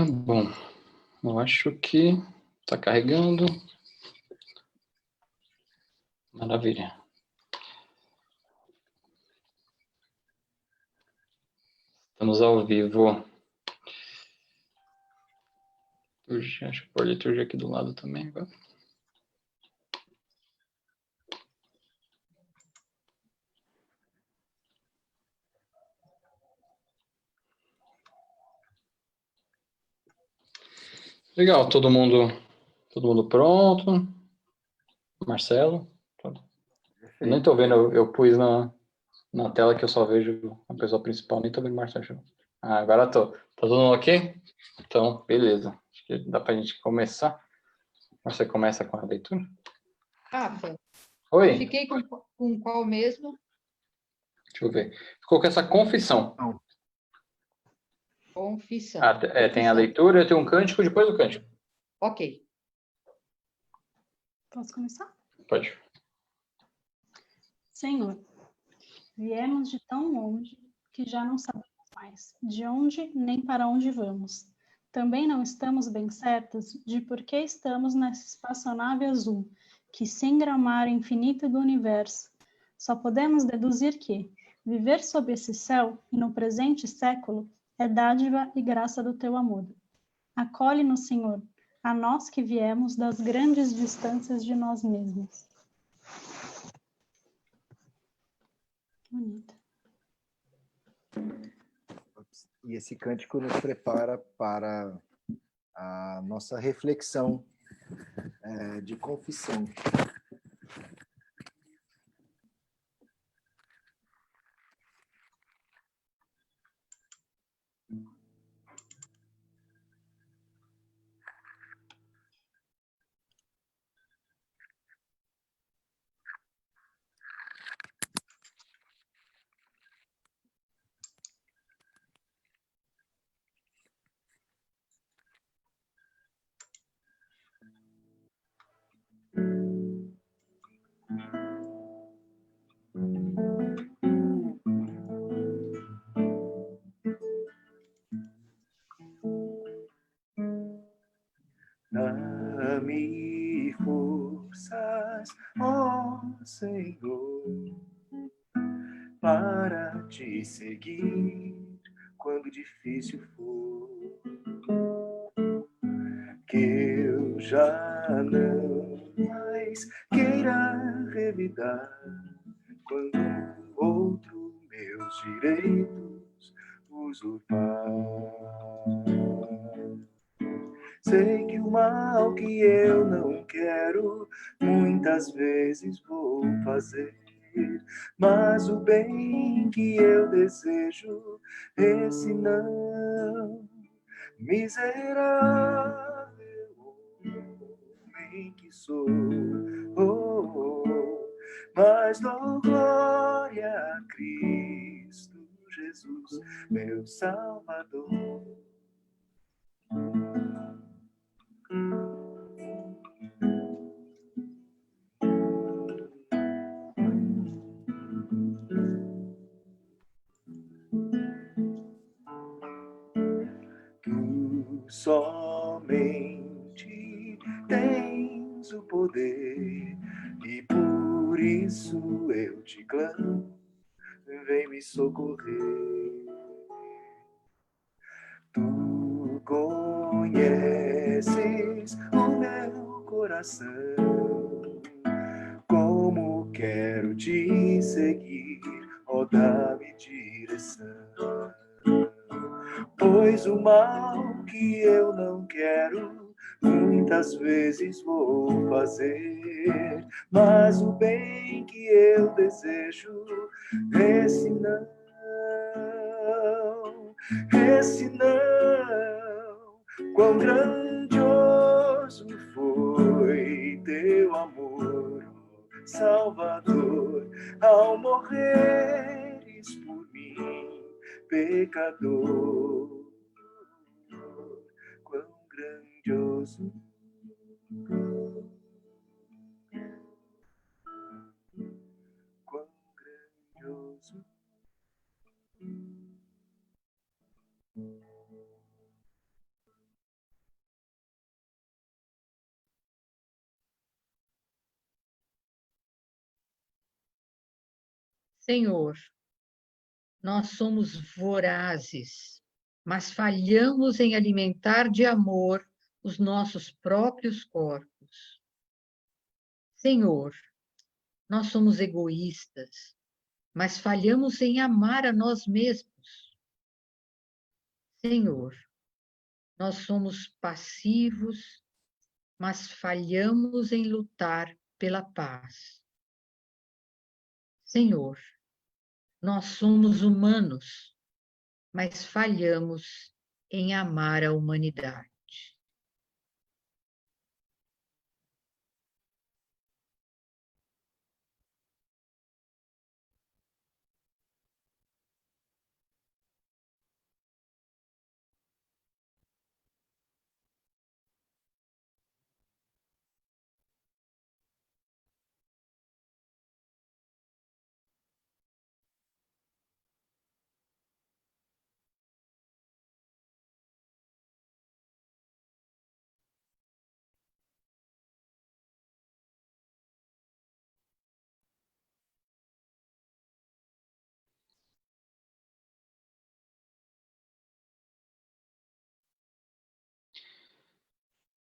Bom, eu acho que está carregando. Maravilha. Estamos ao vivo. Acho que pode liturgia aqui do lado também. Agora. Legal, todo mundo pronto? Marcelo? Eu nem estou vendo, eu pus na tela que eu só vejo a pessoa principal, nem estou vendo o Marcelo. Agora estou. Tá todo mundo ok? Então, beleza. Acho que dá para a gente começar. Você começa com a leitura? Rafa, Oi? fiquei com qual mesmo? Deixa eu ver. Ficou com essa confissão. Confissão. Tem a leitura, tem um cântico, depois do cântico. Ok. Posso começar? Pode. Senhor, viemos de tão longe que já não sabemos mais de onde nem para onde vamos. Também não estamos bem certos de por que estamos nessa espaçonave azul, que singra o mar infinito do universo. Só podemos deduzir que viver sob esse céu e no presente século é dádiva e graça do teu amor. Acolhe-nos, Senhor, a nós que viemos das grandes distâncias de nós mesmos. Bonita. E esse cântico nos prepara para a nossa reflexão de confissão. Dá-me forças, ó Senhor, para te seguir quando difícil for. Que eu já não mais queira revidar quando outro meus direitos usurpar. Sei que o mal que eu não quero muitas vezes vou fazer, mas o bem que eu desejo, esse não. Miserável homem que sou, mas dou glória a Cristo Jesus, meu Salvador. Tu somente tens o poder e por isso eu te clamo, vem me socorrer. Tu conheces o meu coração, como quero te seguir, ó, dá-me direção. Pois o mal que eu não quero, muitas vezes vou fazer, mas o bem que eu desejo, esse não. Esse não. Quão grandioso foi teu amor, Salvador, ao morreres por mim, pecador. Quão grandioso, quão grandioso. Senhor, nós somos vorazes, mas falhamos em alimentar de amor os nossos próprios corpos. Senhor, nós somos egoístas, mas falhamos em amar a nós mesmos. Senhor, nós somos passivos, mas falhamos em lutar pela paz. Senhor, nós somos humanos, mas falhamos em amar a humanidade.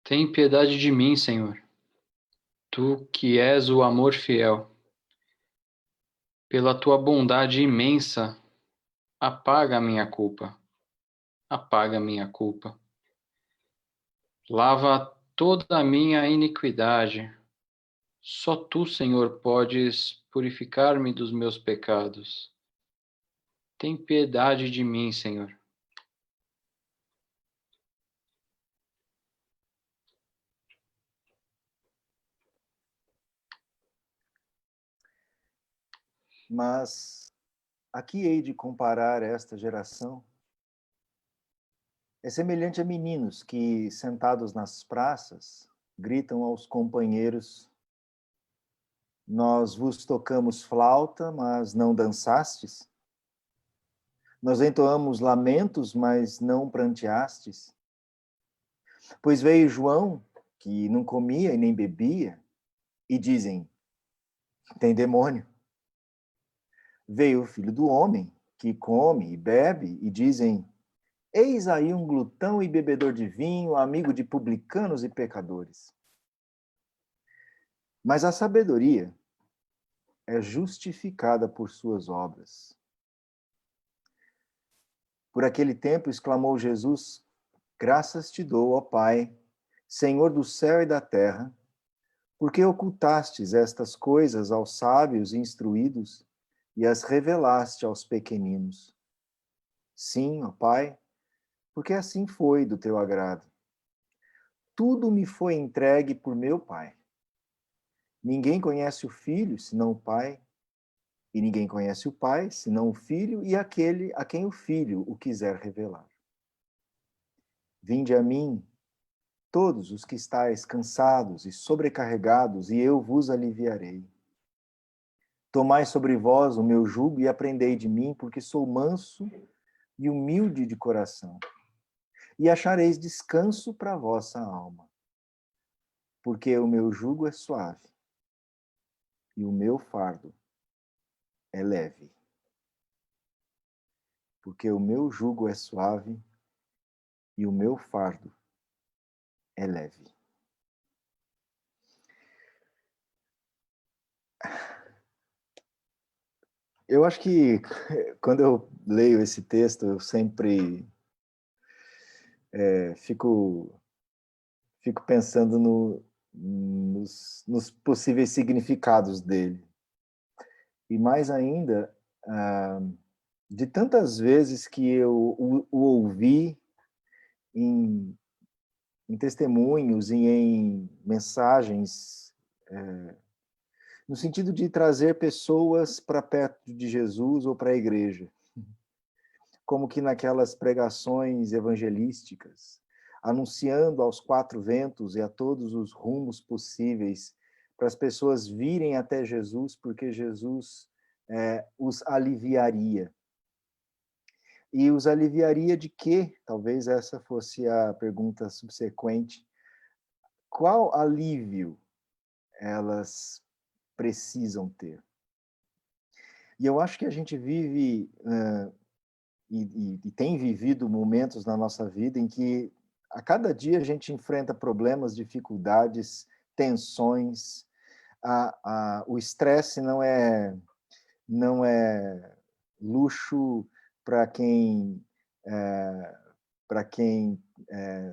Tem piedade de mim, Senhor, tu que és o amor fiel. Pela tua bondade imensa, apaga a minha culpa. Apaga a minha culpa. Lava toda a minha iniquidade. Só tu, Senhor, podes purificar-me dos meus pecados. Tem piedade de mim, Senhor. Mas aqui hei de comparar esta geração. É semelhante a meninos que, sentados nas praças, gritam aos companheiros: nós vos tocamos flauta, mas não dançastes? Nós entoamos lamentos, mas não pranteastes? Pois veio João, que não comia e nem bebia, e dizem: tem demônio. Veio o Filho do Homem, que come e bebe, e dizem: eis aí um glutão e bebedor de vinho, amigo de publicanos e pecadores. Mas a sabedoria é justificada por suas obras. Por aquele tempo exclamou Jesus: graças te dou, ó Pai, Senhor do céu e da terra, porque ocultastes estas coisas aos sábios e instruídos e as revelaste aos pequeninos. Sim, ó Pai, porque assim foi do teu agrado. Tudo me foi entregue por meu Pai. Ninguém conhece o Filho, senão o Pai, e ninguém conhece o Pai, senão o Filho e aquele a quem o Filho o quiser revelar. Vinde a mim, todos os que estáis cansados e sobrecarregados, e eu vos aliviarei. Tomai sobre vós o meu jugo e aprendei de mim, porque sou manso e humilde de coração, e achareis descanso para a vossa alma. Porque o meu jugo é suave e o meu fardo é leve. Porque o meu jugo é suave e o meu fardo é leve. Eu acho que quando eu leio esse texto, eu sempre fico pensando nos possíveis significados dele. E mais ainda, de tantas vezes que eu o ouvi em testemunhos e em mensagens, no sentido de trazer pessoas para perto de Jesus ou para a igreja. Como que naquelas pregações evangelísticas, anunciando aos quatro ventos e a todos os rumos possíveis para as pessoas virem até Jesus, porque Jesus os aliviaria. E os aliviaria de quê? Talvez essa fosse a pergunta subsequente. Qual alívio elas precisam ter? E eu acho que a gente vive e tem vivido momentos na nossa vida em que a cada dia a gente enfrenta problemas, dificuldades, tensões. O estresse não é luxo para quem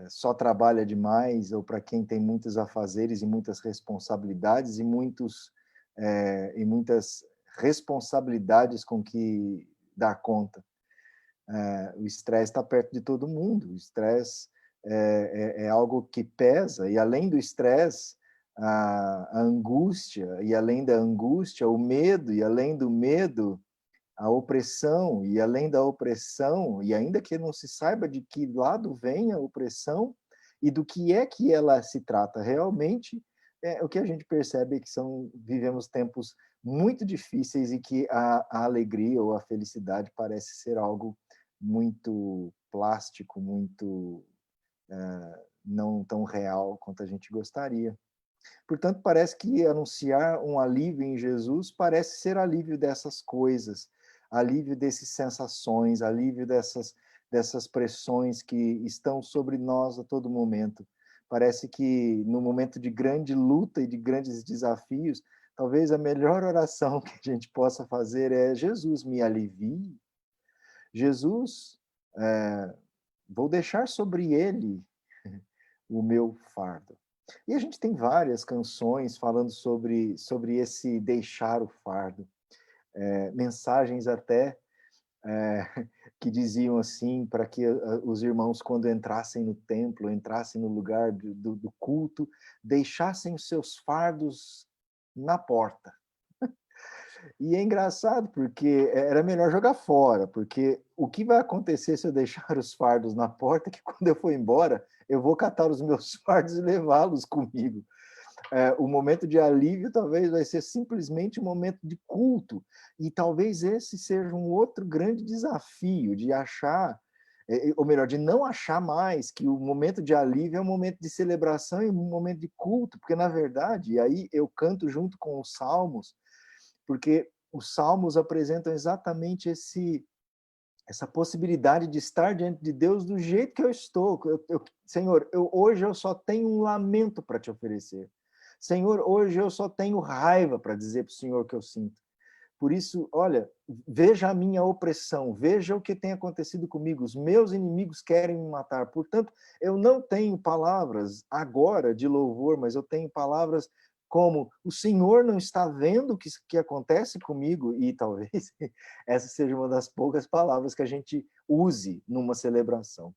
só trabalha demais ou para quem tem muitos afazeres e muitas responsabilidades e muitas responsabilidades com que dar conta. O estresse está perto de todo mundo. O estresse é algo que pesa, e além do estresse, a angústia, e além da angústia, o medo, e além do medo, a opressão, e além da opressão, e ainda que não se saiba de que lado vem a opressão e do que é que ela se trata realmente, o que a gente percebe é que vivemos tempos muito difíceis e que a alegria ou a felicidade parece ser algo muito plástico, muito não tão real quanto a gente gostaria. Portanto, parece que anunciar um alívio em Jesus parece ser alívio dessas coisas, alívio dessas sensações, alívio dessas pressões que estão sobre nós a todo momento. Parece que no momento de grande luta e de grandes desafios, talvez a melhor oração que a gente possa fazer é: Jesus, me alivie. Jesus, vou deixar sobre ele o meu fardo. E a gente tem várias canções falando sobre esse deixar o fardo. Mensagens até que diziam assim, para que os irmãos, quando entrassem no templo, entrassem no lugar do culto, deixassem os seus fardos na porta. E é engraçado, porque era melhor jogar fora, porque o que vai acontecer se eu deixar os fardos na porta é que quando eu for embora, eu vou catar os meus fardos e levá-los comigo. O momento de alívio talvez vai ser simplesmente um momento de culto, e talvez esse seja um outro grande desafio, de achar, ou melhor, de não achar mais que o momento de alívio é um momento de celebração e um momento de culto, porque na verdade, e aí eu canto junto com os salmos, porque os salmos apresentam exatamente essa possibilidade de estar diante de Deus do jeito que eu estou. Senhor, hoje eu só tenho um lamento para te oferecer. Senhor, hoje eu só tenho raiva para dizer para o Senhor que eu sinto. Por isso, olha, veja a minha opressão, veja o que tem acontecido comigo. Os meus inimigos querem me matar. Portanto, eu não tenho palavras agora de louvor, mas eu tenho palavras como: o Senhor não está vendo o que acontece comigo, e talvez essa seja uma das poucas palavras que a gente use numa celebração.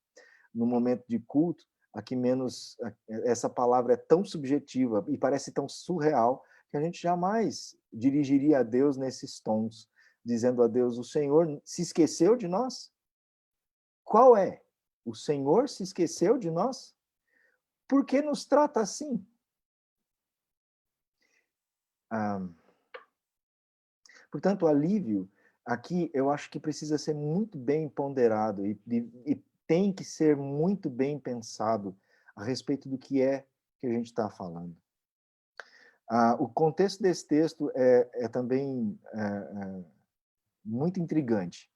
No momento de culto, aqui menos, essa palavra é tão subjetiva e parece tão surreal que a gente jamais dirigiria a Deus nesses tons, dizendo a Deus: o Senhor se esqueceu de nós? Qual é? O Senhor se esqueceu de nós? Por que nos trata assim? Portanto, o alívio aqui eu acho que precisa ser muito bem ponderado e tem que ser muito bem pensado a respeito do que é que a gente está falando. O contexto desse texto é também muito intrigante.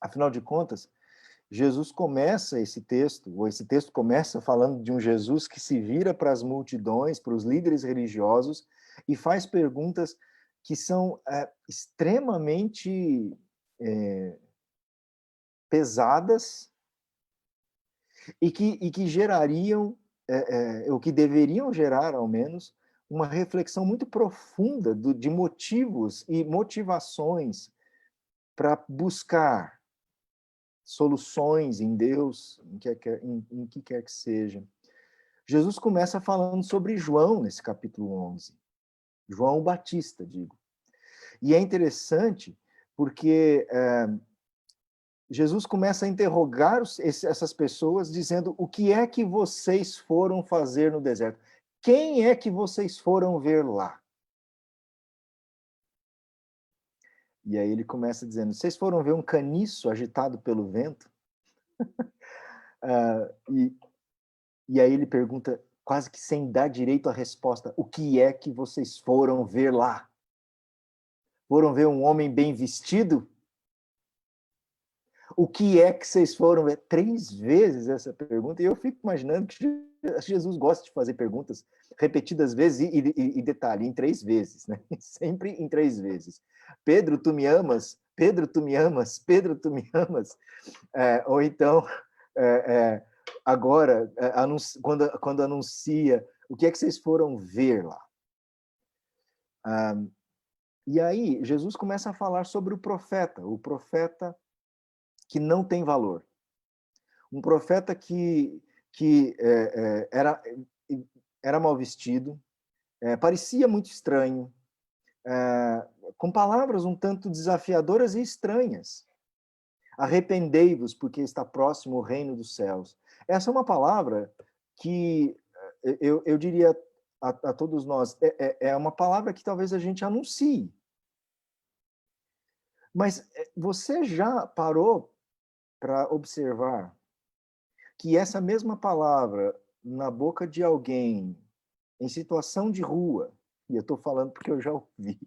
Afinal de contas, Jesus começa esse texto começa falando de um Jesus que se vira para as multidões, para os líderes religiosos, e faz perguntas que são extremamente pesadas e que gerariam, ou que deveriam gerar, ao menos, uma reflexão muito profunda de motivos e motivações para buscar soluções em Deus, em que quer que seja. Jesus começa falando sobre João nesse capítulo 11. João Batista, digo. E é interessante porque Jesus começa a interrogar essas pessoas, dizendo: o que é que vocês foram fazer no deserto? Quem é que vocês foram ver lá? E aí ele começa dizendo: vocês foram ver um caniço agitado pelo vento? E aí ele pergunta, quase que sem dar direito à resposta: o que é que vocês foram ver lá? Foram ver um homem bem vestido? O que é que vocês foram ver? 3 vezes essa pergunta, e eu fico imaginando que Jesus gosta de fazer perguntas repetidas vezes, e detalhe, em 3 vezes, né? Sempre em 3 vezes. Pedro, tu me amas? Pedro, tu me amas? Pedro, tu me amas? Ou então, agora, quando anuncia, o que é que vocês foram ver lá? E aí, Jesus começa a falar sobre o profeta que não tem valor. Um profeta que era mal vestido, parecia muito estranho, com palavras um tanto desafiadoras e estranhas. Arrependei-vos, porque está próximo o reino dos céus. Essa é uma palavra que eu diria a todos nós, é uma palavra que talvez a gente anuncie. Mas você já parou para observar que essa mesma palavra na boca de alguém em situação de rua, e eu estou falando porque eu já ouvi,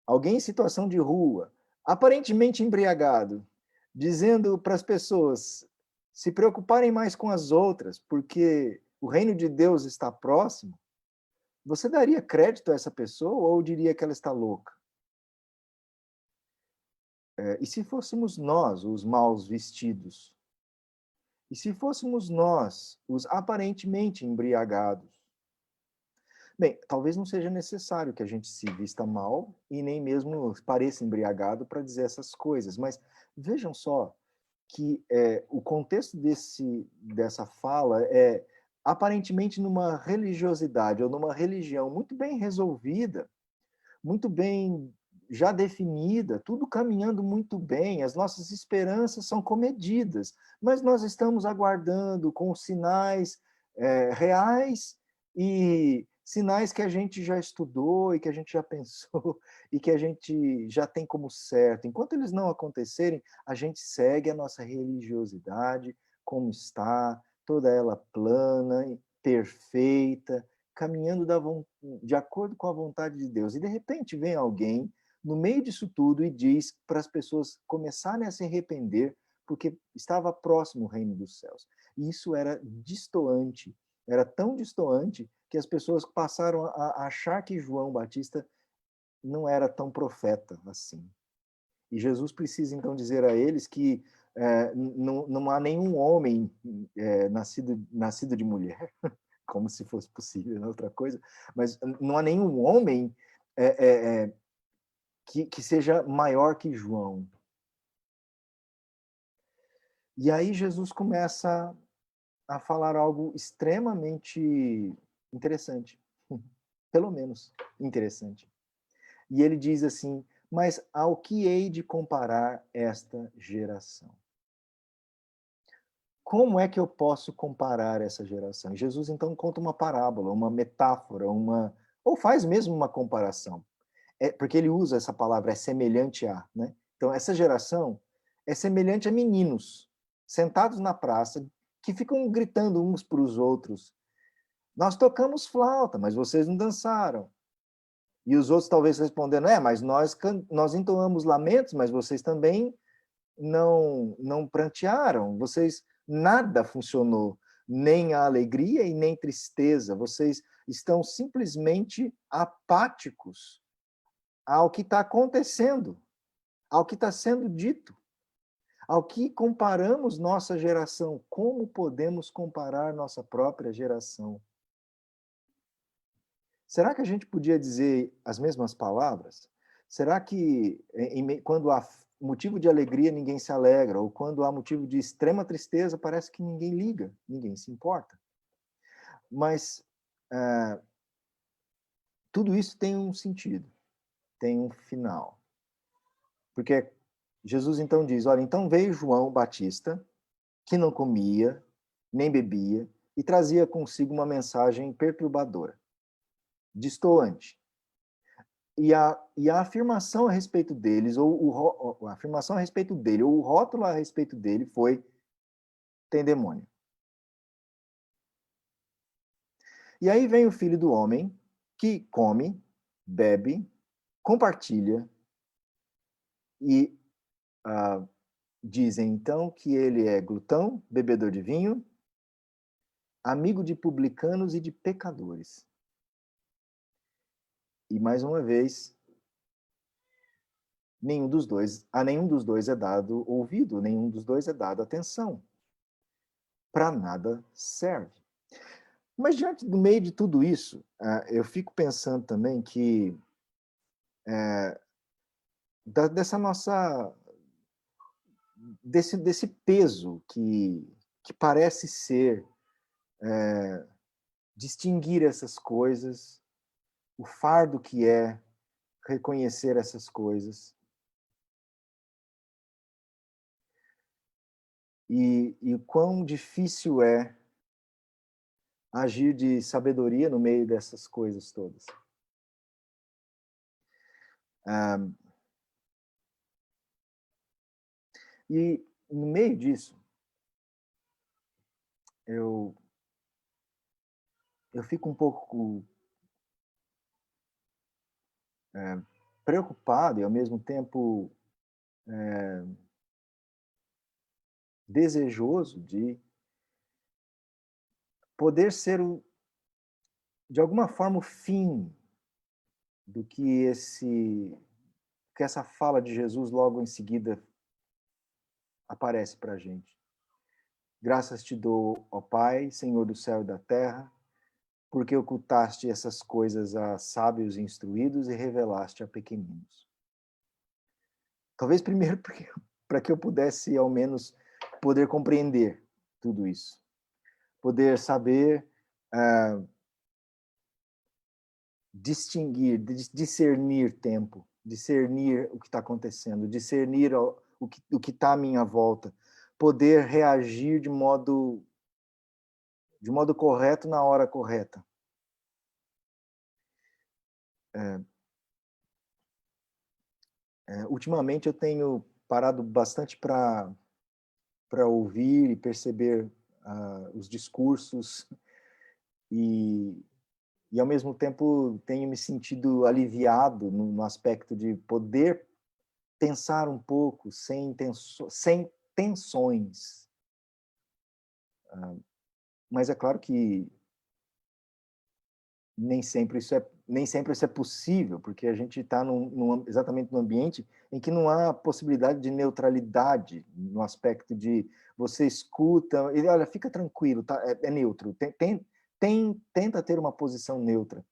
alguém em situação de rua, aparentemente embriagado, dizendo para as pessoas se preocuparem mais com as outras, porque o reino de Deus está próximo, você daria crédito a essa pessoa ou diria que ela está louca? E se fôssemos nós os mal vestidos? E se fôssemos nós os aparentemente embriagados? Bem, talvez não seja necessário que a gente se vista mal e nem mesmo pareça embriagado para dizer essas coisas, mas vejam só que o contexto dessa fala é aparentemente numa religiosidade ou numa religião muito bem resolvida, muito bem já definida, tudo caminhando muito bem, as nossas esperanças são comedidas, mas nós estamos aguardando com sinais reais e sinais que a gente já estudou e que a gente já pensou e que a gente já tem como certo. Enquanto eles não acontecerem, a gente segue a nossa religiosidade como está, toda ela plana, perfeita, caminhando de acordo com a vontade de Deus. E de repente vem alguém no meio disso tudo e diz para as pessoas começarem a se arrepender porque estava próximo o reino dos céus. E isso era destoante, era tão destoante que as pessoas passaram a achar que João Batista não era tão profeta assim. E Jesus precisa então dizer a eles que não há nenhum homem nascido de mulher, como se fosse possível, outra coisa, mas não há nenhum homem que seja maior que João. E aí Jesus começa a falar algo extremamente interessante, pelo menos interessante. E ele diz assim: mas ao que hei de comparar esta geração? Como é que eu posso comparar essa geração? Jesus então conta uma parábola, uma metáfora, ou faz mesmo uma comparação. Porque ele usa essa palavra, é semelhante a, né? Então essa geração é semelhante a meninos sentados na praça que ficam gritando uns para os outros: nós tocamos flauta, mas vocês não dançaram. E os outros talvez respondendo: mas nós entoamos lamentos, mas vocês também não prantearam. Vocês nada funcionou, nem a alegria e nem tristeza. Vocês estão simplesmente apáticos ao que está acontecendo, ao que está sendo dito, ao que comparamos nossa geração. Como podemos comparar nossa própria geração? Será que a gente podia dizer as mesmas palavras? Será que quando há motivo de alegria ninguém se alegra, ou quando há motivo de extrema tristeza parece que ninguém liga, ninguém se importa? Mas tudo isso tem um sentido, tem um final. Porque Jesus então diz: olha, então veio João Batista, que não comia, nem bebia, e trazia consigo uma mensagem perturbadora, destoante. E a afirmação a respeito deles, ou a afirmação a respeito dele, ou o rótulo a respeito dele foi: tem demônio. E aí vem o Filho do Homem, que come, bebe, compartilha e dizem então que ele é glutão, bebedor de vinho, amigo de publicanos e de pecadores. E mais uma vez, a nenhum dos dois é dado ouvido, nenhum dos dois é dado atenção. Para nada serve. Mas do meio de tudo isso, eu fico pensando também que desse peso que parece ser distinguir essas coisas, o fardo que é reconhecer essas coisas. E quão difícil é agir de sabedoria no meio dessas coisas todas. E no meio disso, eu fico um pouco preocupado e ao mesmo tempo desejoso de poder ser de alguma forma o fim do que essa fala de Jesus logo em seguida aparece para a gente. Graças te dou, ó Pai, Senhor do céu e da terra, porque ocultaste essas coisas a sábios e instruídos e revelaste a pequeninos. Talvez primeiro para que eu pudesse ao menos poder compreender tudo isso. Poder saber discernir tempo, discernir o que está acontecendo, discernir o que está à minha volta, poder reagir de modo correto na hora correta. Ultimamente eu tenho parado bastante para ouvir e perceber os discursos e ao mesmo tempo tenho me sentido aliviado no aspecto de poder pensar um pouco sem tensões. Mas é claro que nem sempre isso é possível, porque a gente está exatamente no ambiente em que não há possibilidade de neutralidade, no aspecto de você escuta, e olha, fica tranquilo, tá? É neutro, tenta ter uma posição neutra.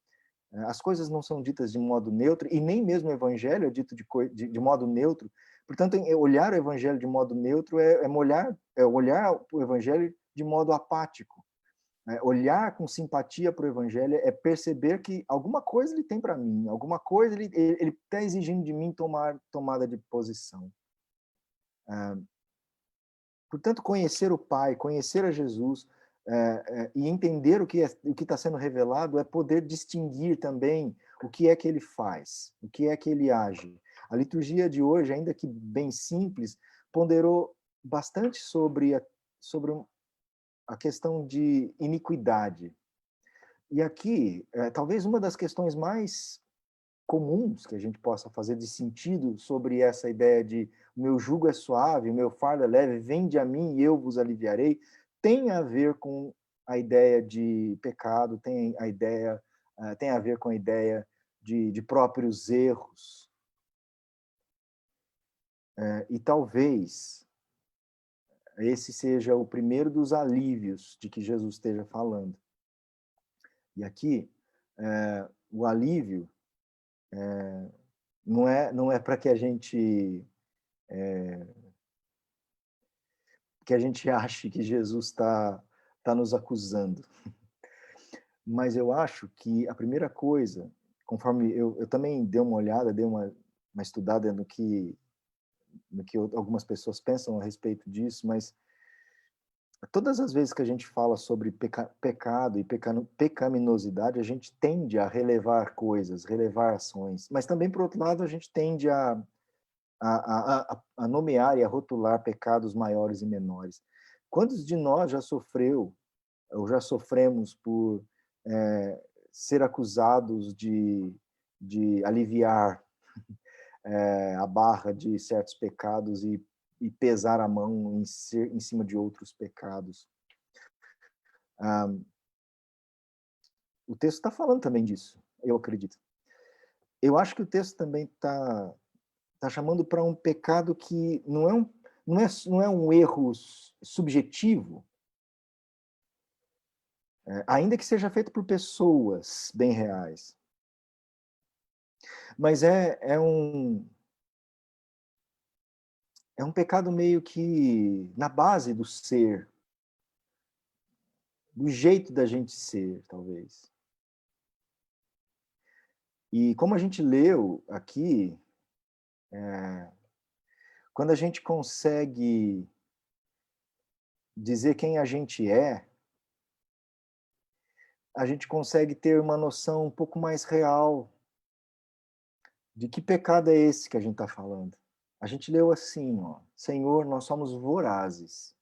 As coisas não são ditas de modo neutro, e nem mesmo o evangelho é dito de modo neutro. Portanto, olhar o evangelho de modo neutro é olhar o evangelho de modo apático. Olhar com simpatia para o evangelho é perceber que alguma coisa ele tem para mim, alguma coisa ele está exigindo de mim tomada de posição. Portanto, conhecer o Pai, conhecer a Jesus e entender o que está sendo revelado é poder distinguir também o que é que ele faz, o que é que ele age. A liturgia de hoje, ainda que bem simples, ponderou bastante sobre a questão de iniquidade. E aqui, talvez uma das questões mais comuns que a gente possa fazer de sentido sobre essa ideia de o meu jugo é suave, o meu fardo é leve, vinde a mim e eu vos aliviarei, tem a ver com a ideia de pecado, tem a ver com a ideia de próprios erros. E talvez esse seja o primeiro dos alívios de que Jesus esteja falando. E aqui, o alívio não é para que a gente ache que Jesus está nos acusando. Mas eu acho que a primeira coisa, conforme eu também dei uma olhada, dei uma estudada no que algumas pessoas pensam a respeito disso, mas todas as vezes que a gente fala sobre pecado e pecaminosidade, a gente tende a relevar coisas, relevar ações, mas também, por outro lado, a gente tende a nomear e a rotular pecados maiores e menores. Quantos de nós já sofreu ou já sofremos por ser acusados de aliviar a barra de certos pecados e pesar a mão em cima de outros pecados. O texto está falando também disso, eu acredito. Eu acho que o texto também está chamando para um pecado que não é um erro subjetivo, ainda que seja feito por pessoas bem reais. Mas é um pecado meio que na base do ser, do jeito da gente ser, talvez. E como a gente leu aqui, quando a gente consegue dizer quem a gente é, a gente consegue ter uma noção um pouco mais real de que pecado é esse que a gente está falando. A gente leu assim, ó, Senhor, nós somos vorazes,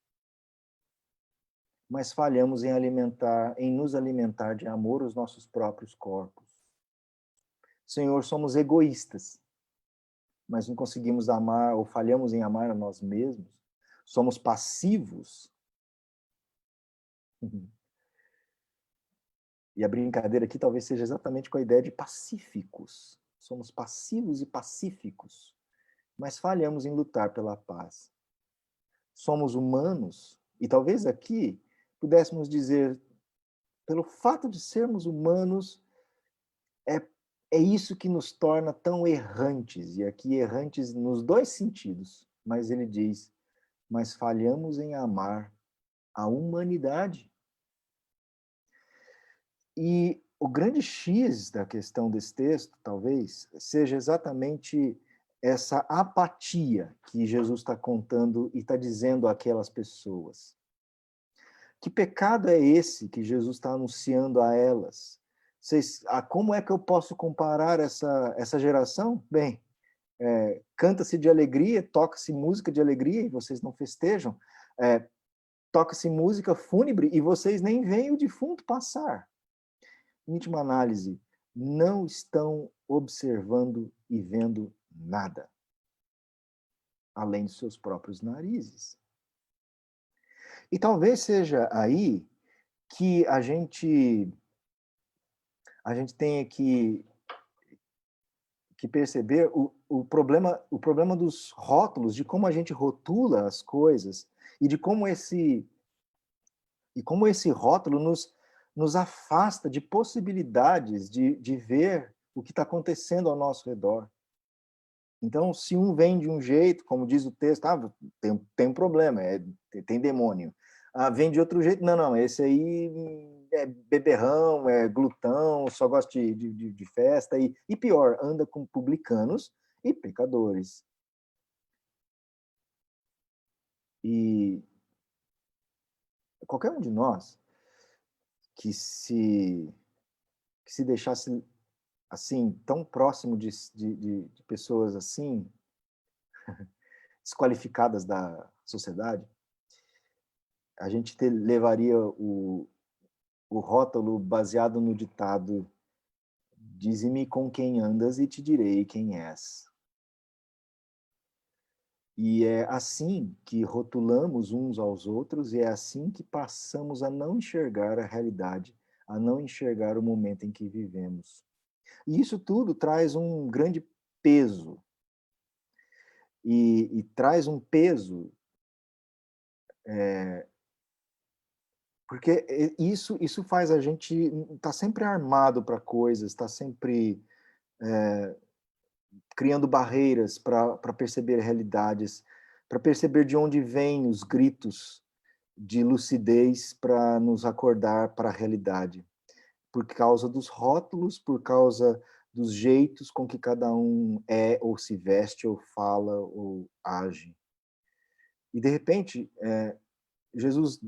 mas falhamos em nos alimentar de amor os nossos próprios corpos. Senhor, somos egoístas, mas não conseguimos amar ou falhamos em amar a nós mesmos. Somos passivos. E a brincadeira aqui talvez seja exatamente com a ideia de pacíficos. Somos passivos e pacíficos, mas falhamos em lutar pela paz. Somos humanos, e talvez aqui pudéssemos dizer, pelo fato de sermos humanos, é isso que nos torna tão errantes, e aqui errantes nos dois sentidos. Mas ele diz, mas falhamos em amar a humanidade. E o grande X da questão desse texto, talvez, seja exatamente essa apatia que Jesus está contando e está dizendo àquelas pessoas. Que pecado é esse que Jesus está anunciando a elas? Como é que eu posso comparar essa geração? Bem, canta-se de alegria, toca-se música de alegria e vocês não festejam. Toca-se música fúnebre e vocês nem veem o defunto passar. Em última análise, não estão observando e vendo nada, além de seus próprios narizes. E talvez seja aí que a gente tenha que perceber o problema dos rótulos, de como a gente rotula as coisas e de como esse rótulo nos afasta de possibilidades de ver o que está acontecendo ao nosso redor. Então, se um vem de um jeito, como diz o texto, tem um problema, tem demônio. Vem de outro jeito, não, esse aí é beberrão, é glutão, só gosta de festa, e pior, anda com publicanos e pecadores. E qualquer um de nós que se deixasse assim, tão próximo de pessoas assim, desqualificadas da sociedade, a gente levaria o rótulo baseado no ditado: dize-me com quem andas e te direi quem és. E é assim que rotulamos uns aos outros, e é assim que passamos a não enxergar a realidade, a não enxergar o momento em que vivemos. E isso tudo traz um grande peso. E traz um peso porque isso faz a gente estar sempre armado para coisas, estar sempre criando barreiras para perceber realidades, para perceber de onde vêm os gritos de lucidez para nos acordar para a realidade. Por causa dos rótulos, por causa dos jeitos com que cada um é, ou se veste, ou fala, ou age. E, de repente, Jesus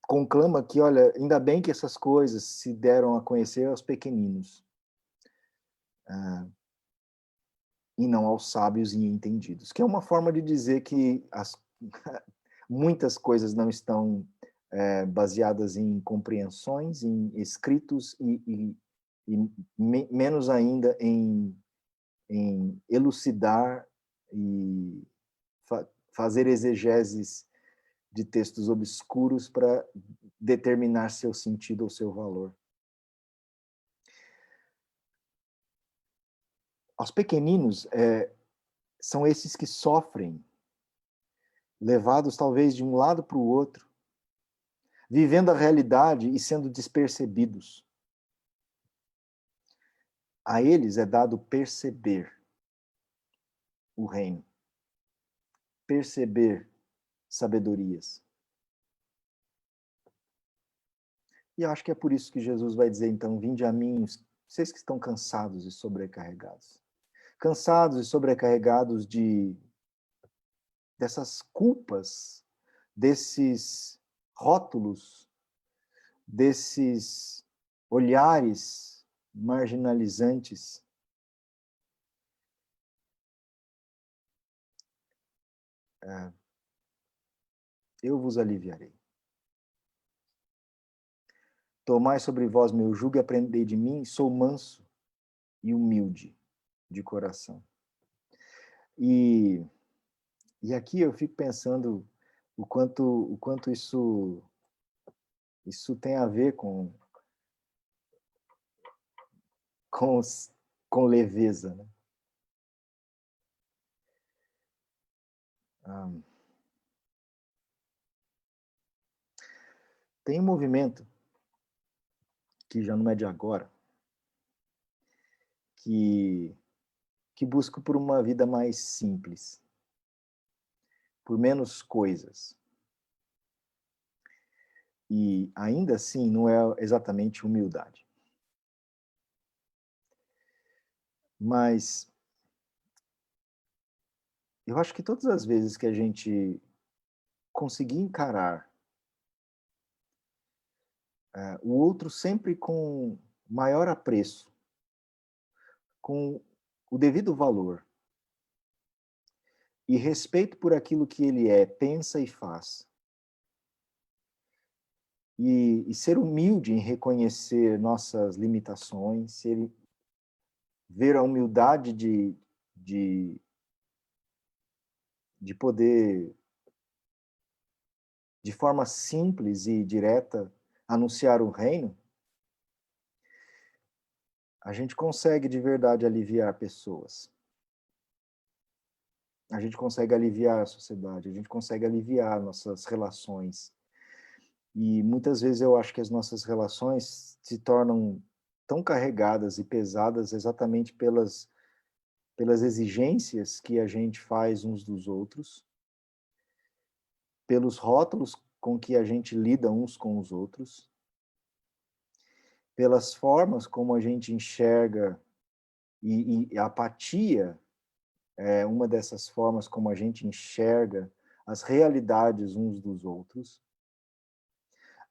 conclama que, olha, ainda bem que essas coisas se deram a conhecer aos pequeninos, e não aos sábios e entendidos, que é uma forma de dizer que muitas coisas não estão baseadas em compreensões, em escritos, e menos ainda em em elucidar e fazer exegeses de textos obscuros para determinar seu sentido ou seu valor. Os pequeninos são esses que sofrem, levados talvez de um lado para o outro, vivendo a realidade e sendo despercebidos. A eles é dado perceber o reino, perceber sabedorias. E eu acho que é por isso que Jesus vai dizer, então, vinde a mim, vocês que estão cansados e sobrecarregados. Cansados e sobrecarregados dessas culpas, desses rótulos, desses olhares marginalizantes. Eu vos aliviarei. Tomai sobre vós meu jugo e aprendei de mim, sou manso e humilde de coração. E aqui eu fico pensando o quanto isso tem a ver com leveza, né? Tem um movimento que já não é de agora, que busca por uma vida mais simples, por menos coisas. E ainda assim não é exatamente humildade. Mas eu acho que todas as vezes que a gente conseguir encarar o outro sempre com maior apreço, com o devido valor e respeito por aquilo que ele pensa e faz, e ser humilde em reconhecer nossas limitações, ver a humildade de poder, de forma simples e direta, anunciar o reino, a gente consegue de verdade aliviar pessoas. A gente consegue aliviar a sociedade, a gente consegue aliviar nossas relações. E muitas vezes eu acho que as nossas relações se tornam tão carregadas e pesadas exatamente pelas exigências que a gente faz uns dos outros, pelos rótulos com que a gente lida uns com os outros, pelas formas como a gente enxerga, e a apatia é uma dessas formas como a gente enxerga as realidades uns dos outros.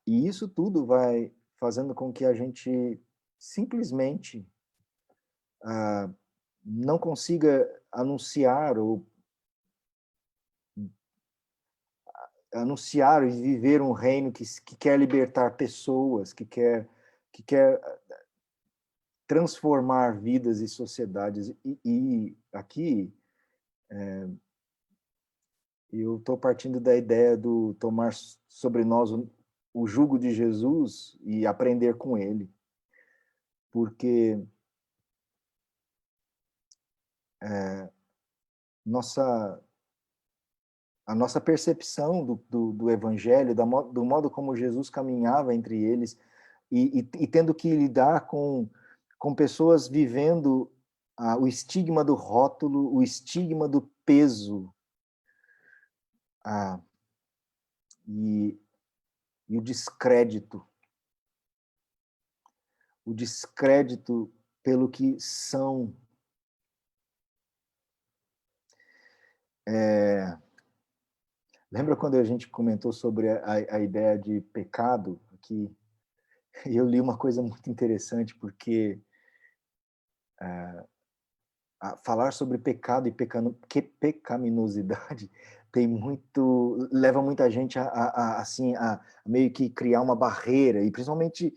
E isso tudo vai fazendo com que a gente simplesmente não consiga anunciar e viver um reino que quer libertar pessoas, que quer transformar vidas e sociedades. E aqui eu estou partindo da ideia do tomar sobre nós o jugo de Jesus e aprender com ele, porque a nossa percepção do Evangelho, do modo como Jesus caminhava entre eles, e tendo que lidar com pessoas vivendo o estigma do rótulo, o estigma do peso, e o descrédito pelo que são. Lembra quando a gente comentou sobre a ideia de pecado aqui? Eu li uma coisa muito interessante, porque falar sobre pecado e pecaminosidade leva muita gente assim, a meio que criar uma barreira, e principalmente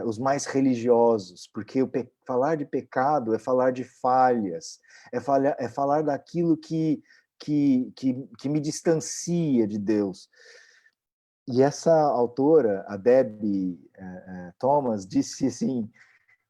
os mais religiosos, porque falar de pecado é falar de falhas, é falar daquilo que me distancia de Deus. E essa autora, a Debbie Thomas, disse assim: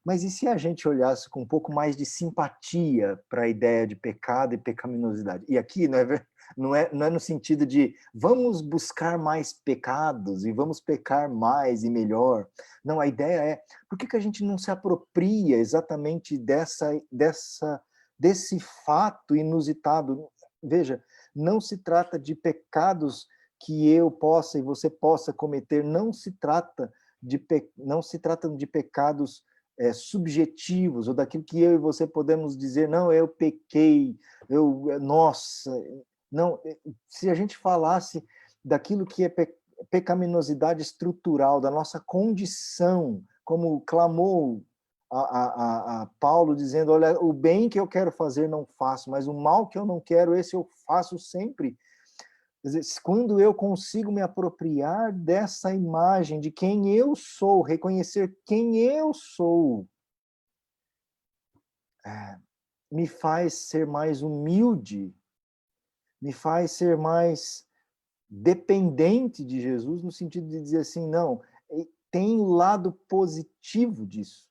mas e se a gente olhasse com um pouco mais de simpatia para a ideia de pecado e pecaminosidade? E aqui não é no sentido de vamos buscar mais pecados e vamos pecar mais e melhor. Não, a ideia é por que a gente não se apropria exatamente desse fato inusitado? Veja, não se trata de pecados que eu possa e você possa cometer, não se tratam de pecados subjetivos, ou daquilo que eu e você podemos dizer, não, eu pequei, nossa, não, se a gente falasse daquilo que é pecaminosidade estrutural, da nossa condição, como clamou a Paulo, dizendo, olha, o bem que eu quero fazer não faço, mas o mal que eu não quero, esse eu faço sempre. Quer dizer, quando eu consigo me apropriar dessa imagem de quem eu sou, reconhecer quem eu sou, me faz ser mais humilde, me faz ser mais dependente de Jesus, no sentido de dizer assim, não, tem o lado positivo disso.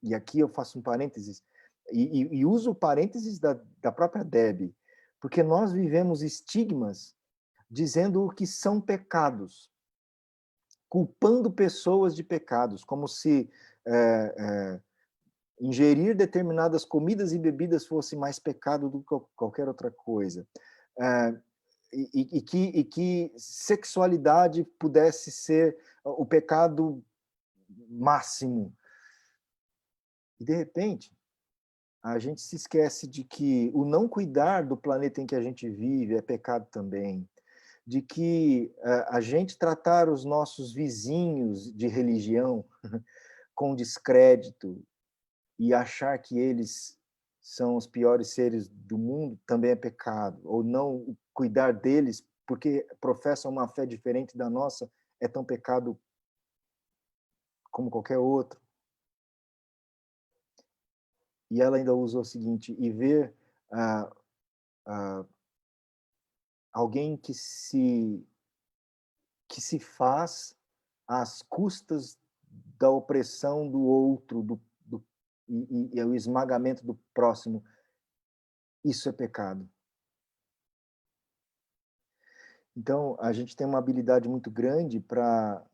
E aqui eu faço um parênteses, e uso o parênteses da própria Debbie, porque nós vivemos estigmas dizendo o que são pecados, culpando pessoas de pecados, como se ingerir determinadas comidas e bebidas fosse mais pecado do que qualquer outra coisa. E que sexualidade pudesse ser o pecado máximo. E, de repente, a gente se esquece de que o não cuidar do planeta em que a gente vive é pecado também, de que a gente tratar os nossos vizinhos de religião com descrédito e achar que eles são os piores seres do mundo também é pecado, ou não cuidar deles porque professam uma fé diferente da nossa é tão pecado como qualquer outro. E ela ainda usou o seguinte, e ver alguém que se faz às custas da opressão do outro, e o esmagamento do próximo, isso é pecado. Então, a gente tem uma habilidade muito grande para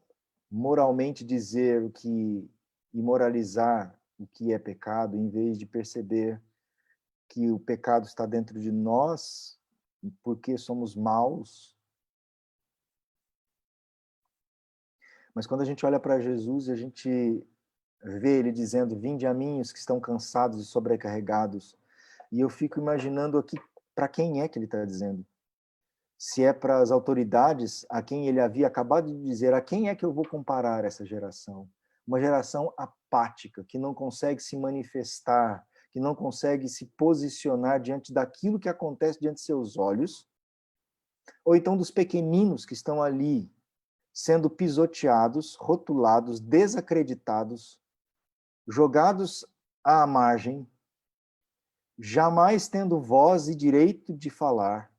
moralmente dizer o que, e moralizar o que é pecado, em vez de perceber que o pecado está dentro de nós, porque somos maus. Mas quando a gente olha para Jesus, a gente vê ele dizendo, vinde a mim os que estão cansados e sobrecarregados. E eu fico imaginando aqui para quem é que ele está dizendo. Se é para as autoridades a quem ele havia acabado de dizer, a quem é que eu vou comparar essa geração? Uma geração apática, que não consegue se manifestar, que não consegue se posicionar diante daquilo que acontece diante de seus olhos, ou então dos pequeninos que estão ali, sendo pisoteados, rotulados, desacreditados, jogados à margem, jamais tendo voz e direito de falar,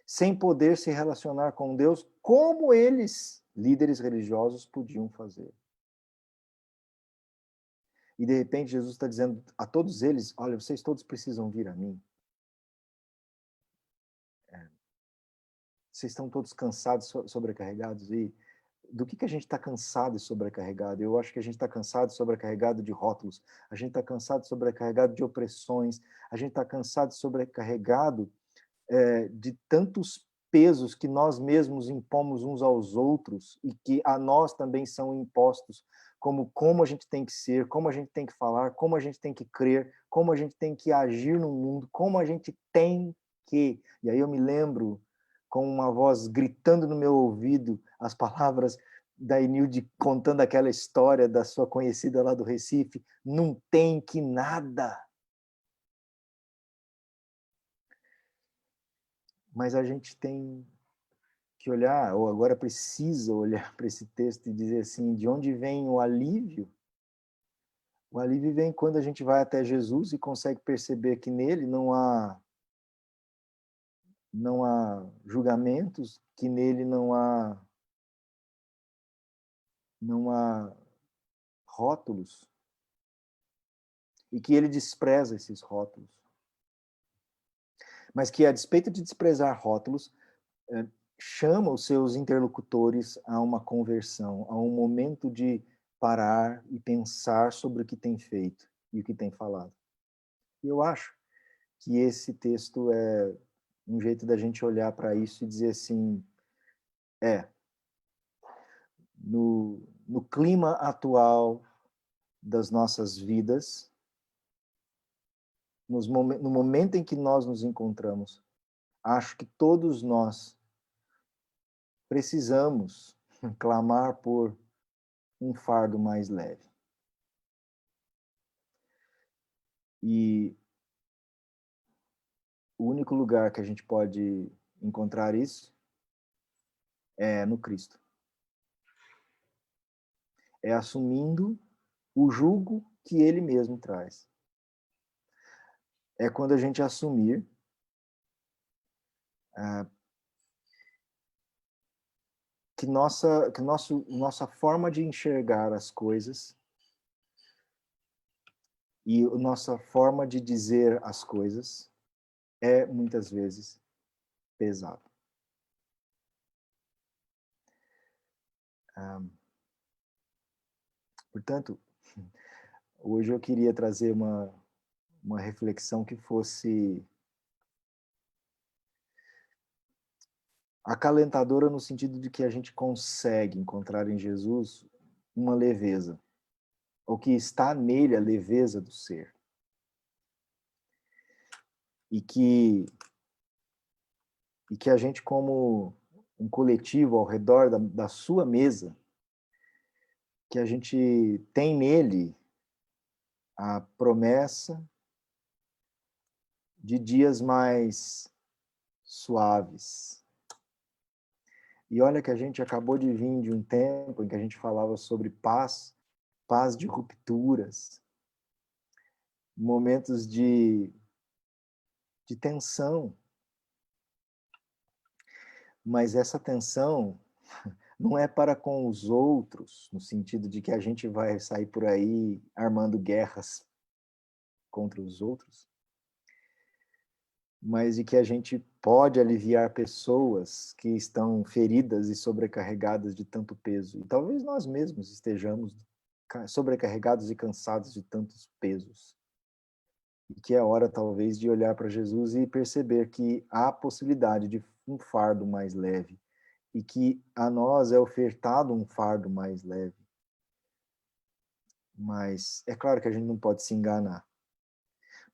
sem poder se relacionar com Deus, como eles, líderes religiosos, podiam fazer. E de repente Jesus está dizendo a todos eles, olha, vocês todos precisam vir a mim. Vocês estão todos cansados, sobrecarregados, e do que a gente está cansado e sobrecarregado? Eu acho que a gente está cansado e sobrecarregado de rótulos, a gente está cansado e sobrecarregado de opressões, a gente está cansado e sobrecarregado de tantos pesos que nós mesmos impomos uns aos outros e que a nós também são impostos, como a gente tem que ser, como a gente tem que falar, como a gente tem que crer, como a gente tem que agir no mundo, como a gente tem que... E aí eu me lembro, com uma voz gritando no meu ouvido, as palavras da Enilde contando aquela história da sua conhecida lá do Recife, não tem que nada. Mas a gente tem que olhar, ou agora precisa olhar para esse texto e dizer assim, de onde vem o alívio? O alívio vem quando a gente vai até Jesus e consegue perceber que nele não há julgamentos, que nele não há rótulos, e que ele despreza esses rótulos. Mas que, a despeito de desprezar rótulos, chama os seus interlocutores a uma conversão, a um momento de parar e pensar sobre o que tem feito e o que tem falado. E eu acho que esse texto é um jeito da gente olhar para isso e dizer assim, no clima atual das nossas vidas, no momento em que nós nos encontramos, acho que todos nós precisamos clamar por um fardo mais leve. E o único lugar que a gente pode encontrar isso é no Cristo. É assumindo o jugo que ele mesmo traz. É quando a gente assumir que nossa forma de enxergar as coisas e nossa forma de dizer as coisas é, muitas vezes, pesado. Portanto, hoje eu queria trazer uma reflexão que fosse acalentadora no sentido de que a gente consegue encontrar em Jesus uma leveza, ou que está nele a leveza do ser. E que a gente, como um coletivo ao redor da sua mesa, que a gente tem nele a promessa de dias mais suaves. E olha que a gente acabou de vir de um tempo em que a gente falava sobre paz de rupturas, momentos de tensão. Mas essa tensão não é para com os outros, no sentido de que a gente vai sair por aí armando guerras contra os outros, mas de que a gente pode aliviar pessoas que estão feridas e sobrecarregadas de tanto peso. E talvez nós mesmos estejamos sobrecarregados e cansados de tantos pesos. E que é hora, talvez, de olhar para Jesus e perceber que há possibilidade de um fardo mais leve, e que a nós é ofertado um fardo mais leve. Mas é claro que a gente não pode se enganar.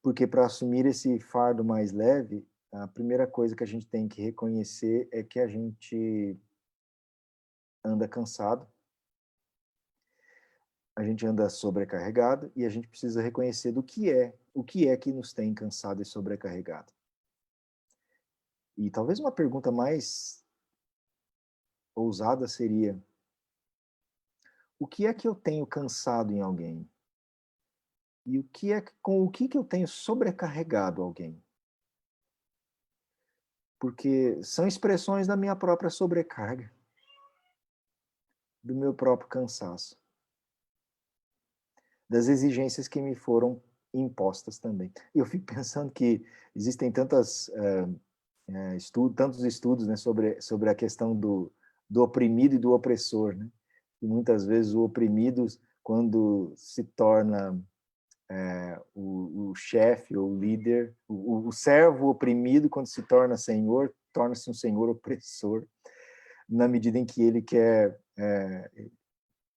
Porque para assumir esse fardo mais leve, a primeira coisa que a gente tem que reconhecer é que a gente anda cansado, a gente anda sobrecarregado, e a gente precisa reconhecer o que é que nos tem cansado e sobrecarregado. E talvez uma pergunta mais ousada seria: o que é que eu tenho cansado em alguém? E com o que eu tenho sobrecarregado alguém? Porque são expressões da minha própria sobrecarga, do meu próprio cansaço, das exigências que me foram impostas também. E eu fico pensando que existem tantos estudos, né, sobre a questão do oprimido e do opressor, né? E muitas vezes o oprimido, quando se torna o chefe ou o líder, o servo oprimido, quando se torna senhor, torna-se um senhor opressor, na medida em que ele quer,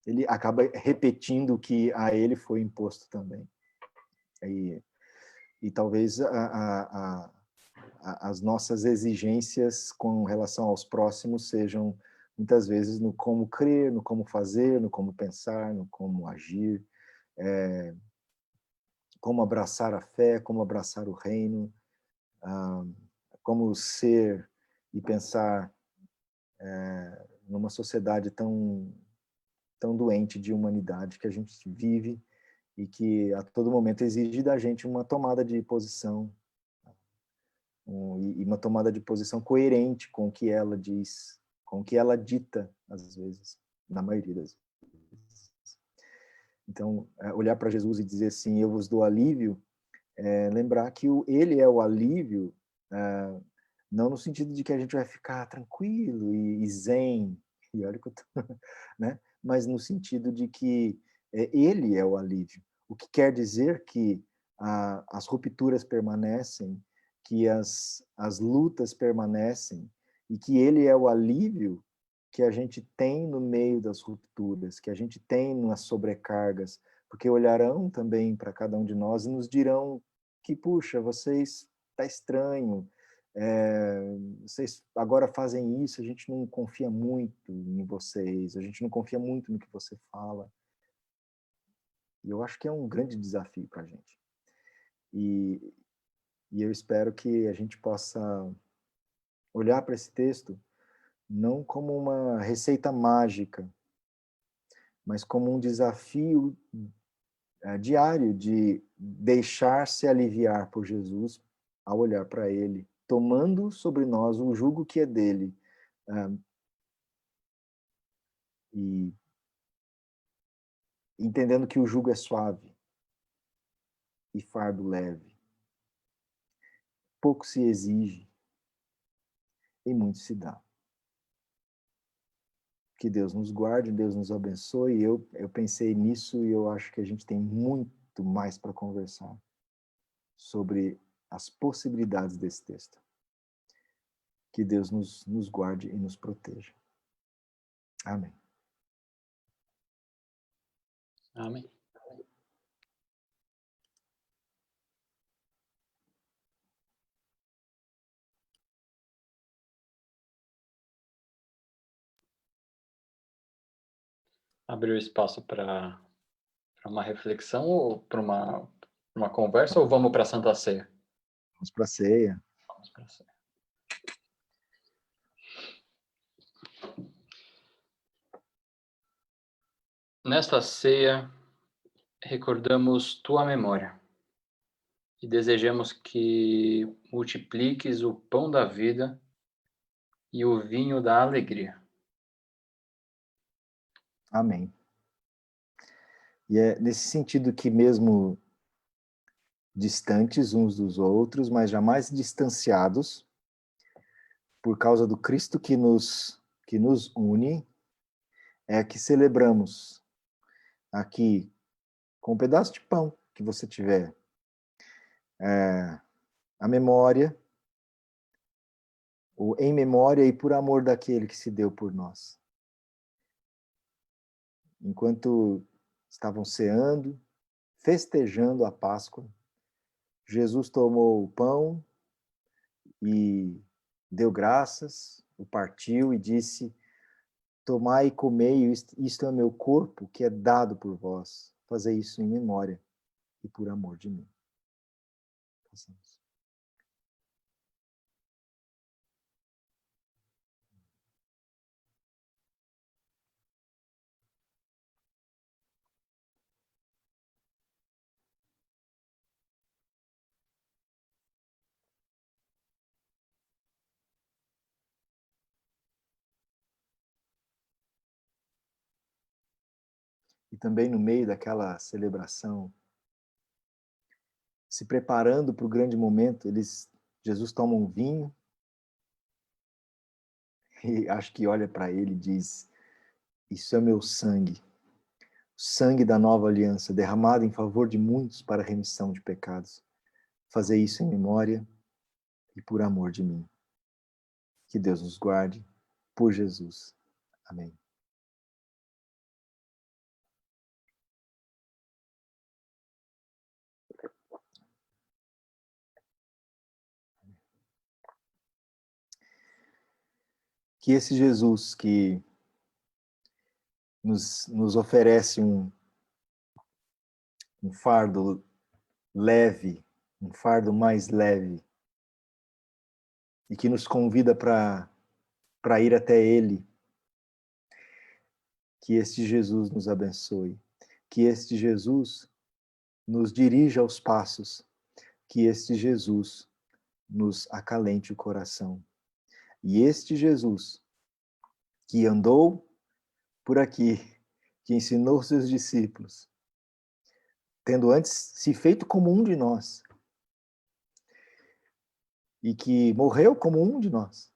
ele acaba repetindo o que a ele foi imposto também. E talvez as nossas exigências com relação aos próximos sejam muitas vezes no como crer, no como fazer, no como pensar, no como agir, como abraçar a fé, como abraçar o reino, como ser e pensar numa sociedade tão doente de humanidade que a gente vive e que a todo momento exige da gente uma tomada de posição e uma tomada de posição coerente com o que ela diz, com o que ela dita, às vezes, na maioria das vezes. Então, olhar para Jesus e dizer assim, eu vos dou alívio, lembrar que ele é o alívio, não no sentido de que a gente vai ficar tranquilo e zen, e olha que eu tô, né? Mas no sentido de que ele é o alívio. O que quer dizer que as rupturas permanecem, que as lutas permanecem, e que ele é o alívio que a gente tem no meio das rupturas, que a gente tem nas sobrecargas, porque olharão também para cada um de nós e nos dirão que, puxa, vocês, tá estranho, vocês agora fazem isso, a gente não confia muito em vocês, a gente não confia muito no que você fala. E eu acho que é um grande desafio para a gente. E eu espero que a gente possa olhar para esse texto não como uma receita mágica, mas como um desafio diário de deixar-se aliviar por Jesus ao olhar para ele, tomando sobre nós o jugo que é dele, e entendendo que o jugo é suave e fardo leve. Pouco se exige e muito se dá. Que Deus nos guarde, Deus nos abençoe. Eu pensei nisso e eu acho que a gente tem muito mais para conversar sobre as possibilidades desse texto. Que Deus nos guarde e nos proteja. Amém. Amém. Abrir o espaço para uma reflexão ou para uma conversa, ou vamos para a Santa Ceia? Vamos para a ceia. Vamos para a ceia. Nesta ceia, recordamos tua memória e desejamos que multipliques o pão da vida e o vinho da alegria. Amém. E é nesse sentido que mesmo distantes uns dos outros, mas jamais distanciados, por causa do Cristo que nos une, é que celebramos aqui com um pedaço de pão que você tiver, a memória, ou em memória e por amor daquele que se deu por nós. Enquanto estavam ceando, festejando a Páscoa, Jesus tomou o pão e deu graças, o partiu e disse: tomai e comei, isto é meu corpo que é dado por vós. Fazei isso em memória e por amor de mim. Façamos. E também no meio daquela celebração, se preparando para o grande momento, Jesus toma um vinho e acho que olha para ele e diz: isso é meu sangue, o sangue da nova aliança, derramado em favor de muitos para a remissão de pecados. Fazer isso em memória e por amor de mim. Que Deus nos guarde por Jesus. Amém. Que esse Jesus que nos oferece um fardo leve, um fardo mais leve, e que nos convida para ir até Ele. Que este Jesus nos abençoe, que este Jesus nos dirija aos passos, que este Jesus nos acalente o coração. E este Jesus que andou por aqui, que ensinou seus discípulos, tendo antes se feito como um de nós, e que morreu como um de nós,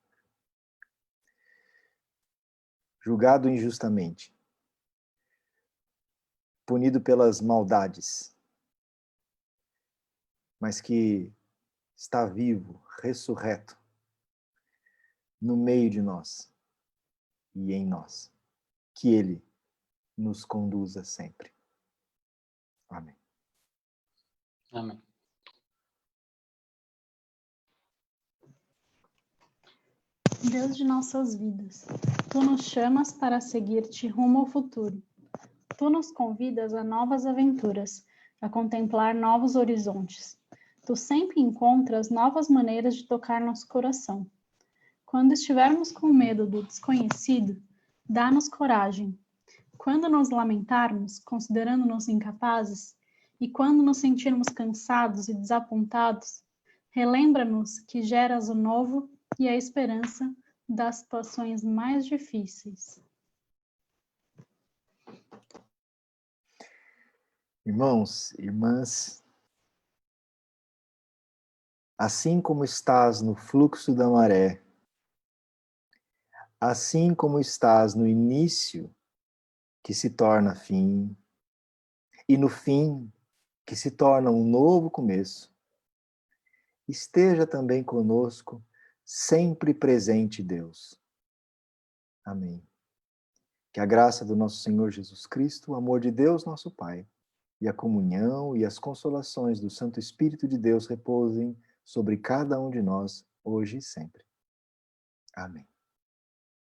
julgado injustamente, punido pelas maldades, mas que está vivo, ressurreto, no meio de nós e em nós. Que Ele nos conduza sempre. Amém. Amém. Deus de nossas vidas, Tu nos chamas para seguir-te rumo ao futuro. Tu nos convidas a novas aventuras, a contemplar novos horizontes. Tu sempre encontras novas maneiras de tocar nosso coração. Quando estivermos com medo do desconhecido, dá-nos coragem. Quando nos lamentarmos, considerando-nos incapazes, e quando nos sentirmos cansados e desapontados, relembra-nos que geras o novo e a esperança das situações mais difíceis. Irmãos, irmãs, assim como estás no fluxo da maré, assim como estás no início, que se torna fim, e no fim, que se torna um novo começo, esteja também conosco, sempre presente Deus. Amém. Que a graça do nosso Senhor Jesus Cristo, o amor de Deus, nosso Pai, e a comunhão e as consolações do Santo Espírito de Deus repousem sobre cada um de nós, hoje e sempre. Amém.